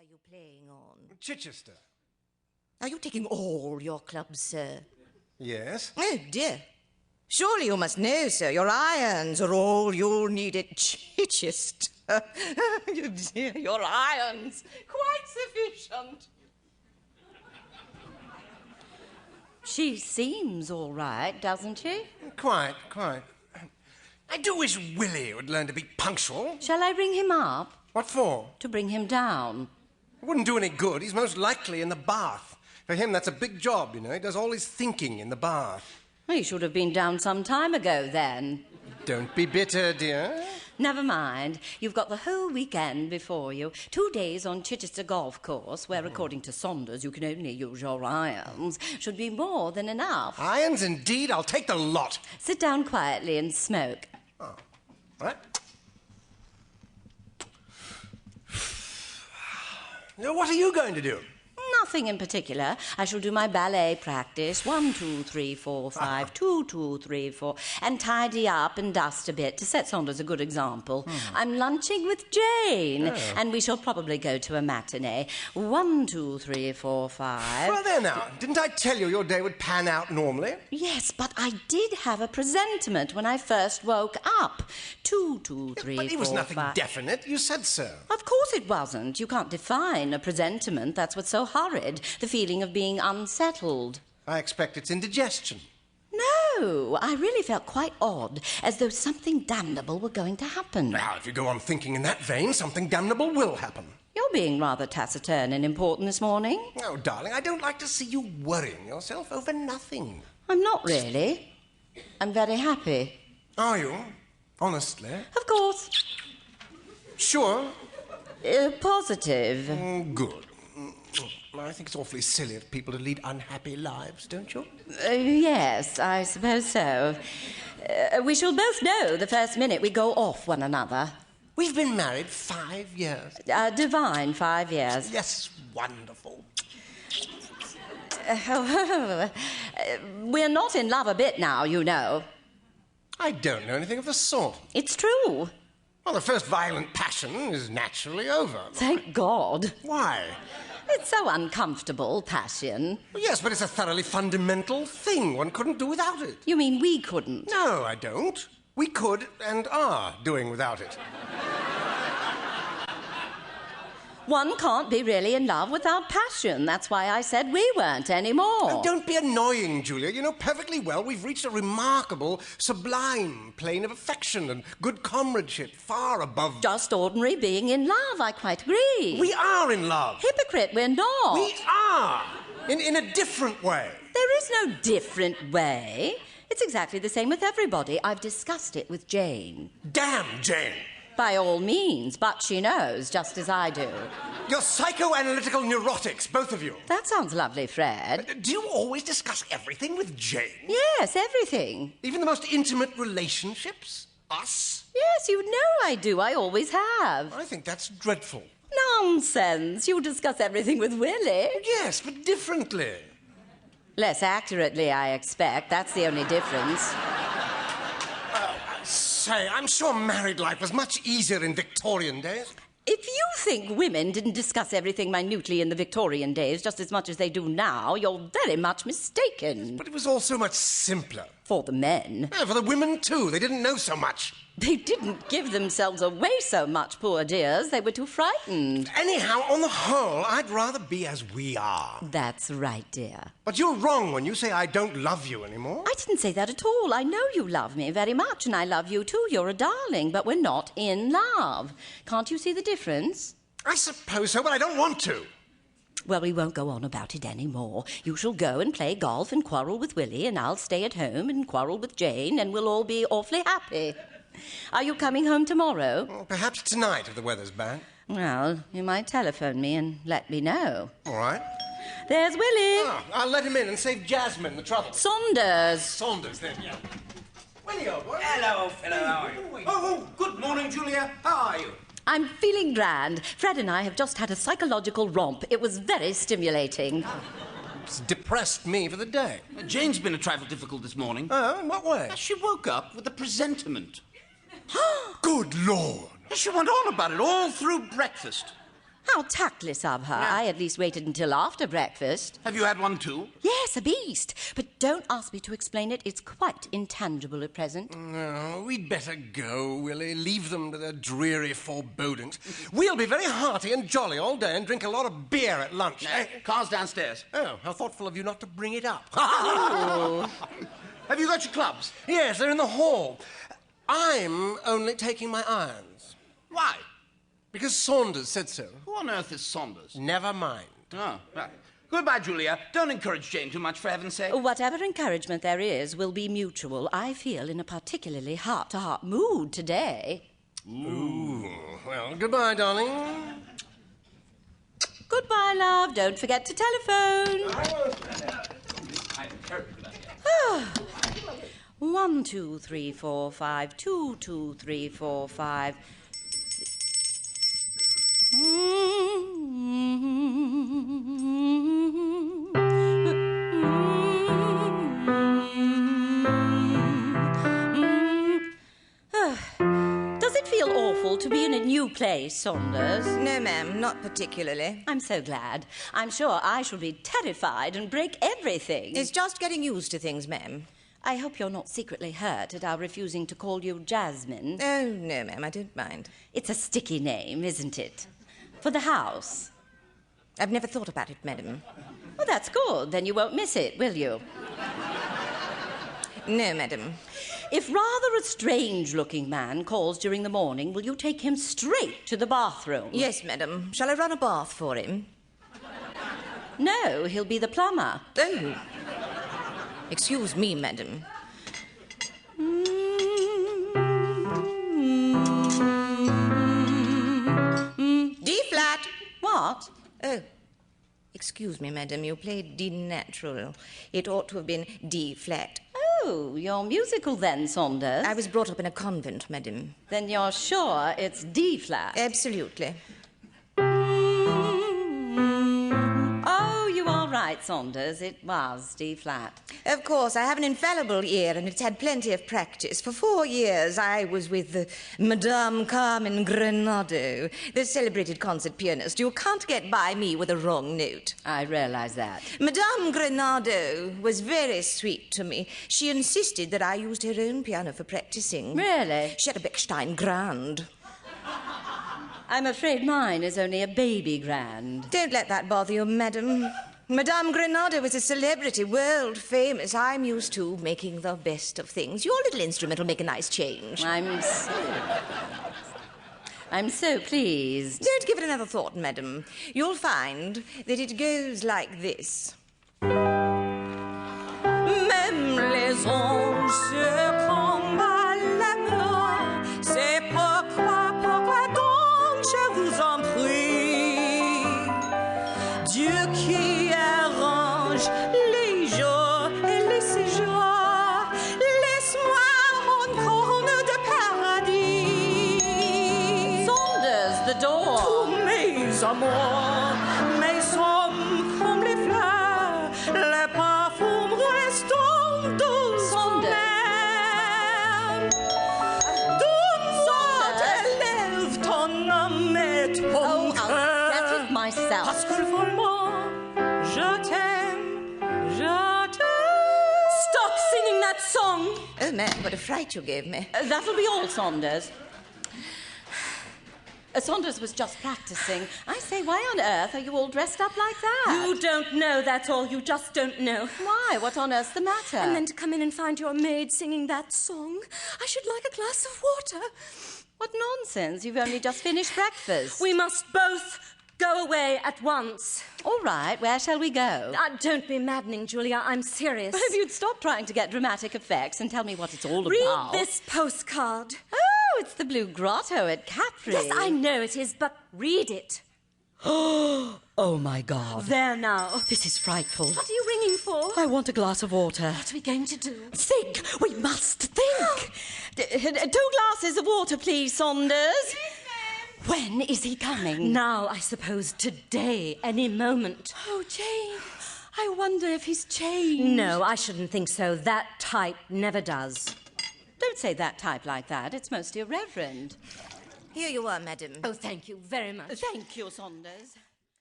you playing on? Chichester. Are you taking all your clubs, sir? Yes. Oh, dear. Surely you must know, sir, your irons are all you'll need at Chichester. You dear, your irons. Quite sufficient. She seems all right, doesn't she? Quite. I do wish Willy would learn to be punctual. Shall I ring him up? What for? To bring him down. It wouldn't do any good. He's most likely in the bath. For him, that's a big job, you know. He does all his thinking in the bath. He should have been down some time ago, then. Don't be bitter, dear. Never mind. You've got the whole weekend before you. 2 days on Chichester Golf Course, where, according to Saunders, you can only use your irons, should be more than enough. Irons, indeed. I'll take the lot. Sit down quietly and smoke. Oh, right. Now, what are you going to do? Nothing in particular. I shall do my ballet practice. 1, 2, 3, 4, 5, 2, 2, 3, 4, and tidy up and dust a bit to set Saunders a good example. I'm lunching with Jane, and we shall probably go to a matinee. 1, 2, 3, 4, 5. Well, there now. Didn't I tell you your day would pan out normally? Yes, but I did have a presentiment when I first woke up. 2, 2, 3, 4, But it was nothing 5. definite. You said so. Of course it wasn't. You can't define a presentiment. That's what's so horrid. The feeling of being unsettled. I expect it's indigestion. No, I really felt quite odd, as though something damnable were going to happen. Now, if you go on thinking in that vein, something damnable will happen. You're being rather taciturn and important this morning. Oh, darling, I don't like to see you worrying yourself over nothing. I'm not really. I'm very happy. Are you? Honestly? Of course. Sure? Positive. Good. I think it's awfully silly of people to lead unhappy lives, don't you? Yes, I suppose so. We shall both know the first minute we go off one another. We've been married 5 years. Divine 5 years. Yes, wonderful. We're not in love a bit now, you know. I don't know anything of the sort. It's true. Well, the first violent passion is naturally over. Thank God. Why? It's so uncomfortable, passion. Well, yes, but it's a thoroughly fundamental thing. One couldn't do without it. You mean we couldn't? No, I don't. We could and are doing without it. One can't be really in love without passion. That's why I said we weren't anymore. Oh, don't be annoying, Julia. You know perfectly well we've reached a remarkable, sublime plane of affection and good comradeship, far above... Just ordinary being in love, I quite agree. We are in love. Hypocrite, we're not. We are. In a different way. There is no different way. It's exactly the same with everybody. I've discussed it with Jane. Damn, Jane. By all means, but she knows, just as I do. You're psychoanalytical neurotics, both of you. That sounds lovely, Fred. Do you always discuss everything with Jane? Yes, everything. Even the most intimate relationships? Us? Yes, you know I do. I always have. I think that's dreadful. Nonsense. You discuss everything with Willy. Yes, but differently. Less accurately, I expect. That's the only difference. Say, I'm sure married life was much easier in Victorian days. If you think women didn't discuss everything minutely in the Victorian days just as much as they do now, you're very much mistaken. But it was all so much simpler. For the men. Yeah, for the women, too. They didn't know so much. They didn't give themselves away so much, poor dears. They were too frightened. Anyhow, on the whole, I'd rather be as we are. That's right, dear. But you're wrong when you say I don't love you anymore. I didn't say that at all. I know you love me very much, and I love you too. You're a darling, but we're not in love. Can't you see the difference? I suppose so, but I don't want to. Well, we won't go on about it any more. You shall go and play golf and quarrel with Willy, and I'll stay at home and quarrel with Jane, and we'll all be awfully happy. Are you coming home tomorrow? Well, perhaps tonight, if the weather's bad. Well, you might telephone me and let me know. All right. There's Willy. Ah, I'll let him in and save Jasmine the trouble. Saunders, then, yeah. Willy, old boy. Hello, fellow, how are you? Oh, good morning, Julia. How are you? I'm feeling grand. Fred and I have just had a psychological romp. It was very stimulating. It's depressed me for the day. Jane's been a trifle difficult this morning. Oh, in what way? She woke up with a presentiment. Good Lord. She went on about it all through breakfast. How tactless of her. Yeah. I at least waited until after breakfast. Have you had one too? Yes, a beast. But don't ask me to explain it. It's quite intangible at present. No, we'd better go, Willy. Leave them to their dreary forebodings. We'll be very hearty and jolly all day and drink a lot of beer at lunch. Car's downstairs. Oh, how thoughtful of you not to bring it up. Have you got your clubs? Yes, they're in the hall. I'm only taking my irons. Why? Because Saunders said so. Who on earth is Saunders? Never mind. Oh, right. Goodbye, Julia. Don't encourage Jane too much, for heaven's sake. Whatever encouragement there is will be mutual. I feel in a particularly heart-to-heart mood today. Ooh. Well, goodbye, darling. Goodbye, love. Don't forget to telephone. 1, 2, 3, 4, 5. 2, 2, 3, 4, 5. Does it feel awful to be in a new place, Saunders? No, ma'am, not particularly. I'm so glad. I'm sure I shall be terrified and break everything. It's just getting used to things, ma'am. I hope you're not secretly hurt at our refusing to call you Jasmine. Oh, no, ma'am, I don't mind. It's a sticky name, isn't it? For the house. I've never thought about it, madam. Well, that's good. Then you won't miss it, will you? No, madam. If rather a strange-looking man calls during the morning, will you take him straight to the bathroom? Yes, madam. Shall I run a bath for him? No, he'll be the plumber. Oh. Excuse me, madam. D flat. What? Oh. Excuse me, madam. You played D natural. It ought to have been D flat. Oh, you're musical then, Saunders. I was brought up in a convent, madam. Then you're sure it's D-flat? Absolutely. Oh, you are right, Saunders. It was D-flat. Of course, I have an infallible ear, and it's had plenty of practice. For 4 years, I was with Madame Carmen Granado, the celebrated concert pianist. You can't get by me with a wrong note. I realise that. Madame Granado was very sweet to me. She insisted that I used her own piano for practicing. Really? She had a Bechstein Grand. I'm afraid mine is only a baby grand. Don't let that bother you, madam. Madame Granado is a celebrity, world famous. I'm used to making the best of things. Your little instrument will make a nice change. I'm so pleased. Don't give it another thought, madam. You'll find that it goes like this. Même les anges se tombent à l'amour. C'est pourquoi donc je vous en prie. Dieu qui arrange les jours et les séjours, laisse-moi mon corne de paradis. Saunders, the door. Tous mes amours, mes sommes comme les fleurs, les parfums restants doux en mer. Donne-moi tes lèvres, ton âme et ton Oh, I'll cœur. get it myself. Parce que follement, je t'aime, je t'aime. Stop singing that song. Oh, man, what a fright you gave me. That'll be all, Saunders. Saunders was just practicing. I say, why on earth are you all dressed up like that? You don't know, that's all. You just don't know. Why? What on earth's the matter? And then to come in and find your maid singing that song. I should like a glass of water. What nonsense. You've only just finished breakfast. We must both go away at once. All right, where shall we go? Don't be maddening, Julia. I'm serious. Well, if you'd stop trying to get dramatic effects and tell me what it's all Read about. this postcard. Oh, it's the Blue Grotto at Capri. Yes, I know it is, but read it. Oh, my God. There now. This is frightful. What are you ringing for? I want a glass of water. What are we going to do? Think. We must think. 2 glasses of water, please, Saunders. When is he coming? Now, I suppose today, any moment. Oh, Jane, I wonder if he's changed. No, I shouldn't think so. That type never does. Don't say that type like that. It's most irreverent. Here you are, madam. Oh, thank you very much. Thank you, Saunders.